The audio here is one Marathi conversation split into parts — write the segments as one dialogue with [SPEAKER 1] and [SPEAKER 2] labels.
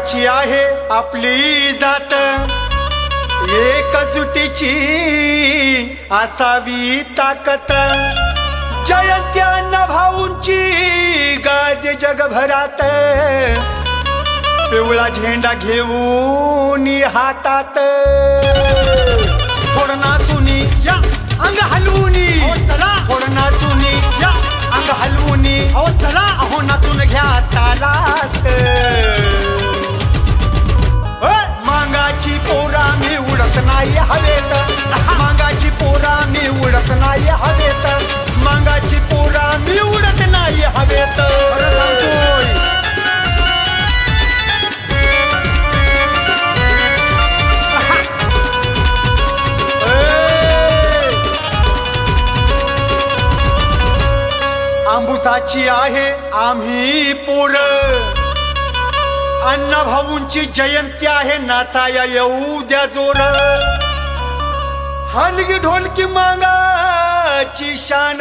[SPEAKER 1] मागाची आहे आपली जात, एकजुटीची असावी ताकद, जयंती अण्णा भाऊंची गाजे जगभरात, पिवळा झेंडा घेऊन हातात, थोडं नाचुनी या अंग हलवूनी, थोडं नाचुनी या अंग हलवूनी, चला अहो नाचून घ्या तालात, मागाची पोरा मी उडत नाही हवेत, मागाची पोरा मी उडत नाही हवेत, मागाची पोरा मी उडत नाही हवेत, आंबुसाची आहे आम्ही पोर, अण्णा भाऊंची जयंती आहे नाचाया येऊ द्या जोर, हलगी ढोलकी मागाची शान,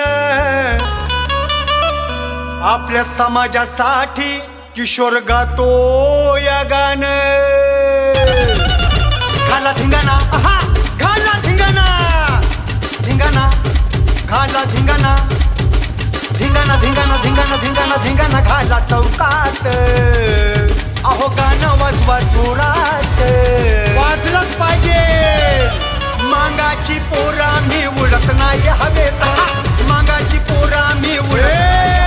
[SPEAKER 1] आपल्या समाजासाठी किशोर गातो या गान, घाला धिंगाणा घाला धिंगाणा, धिंगाणा घाला धिंगाणा, धिंगाणा धिंगाणा धिंगाणा धिंगाणा धिंगाणा घाला चौकात, अहो गाणं वाजवा जोरात, वाजलंच पाहिजे, मागाची पोरा मी उडत नाही हवेत, मागाची पोरा मी उडत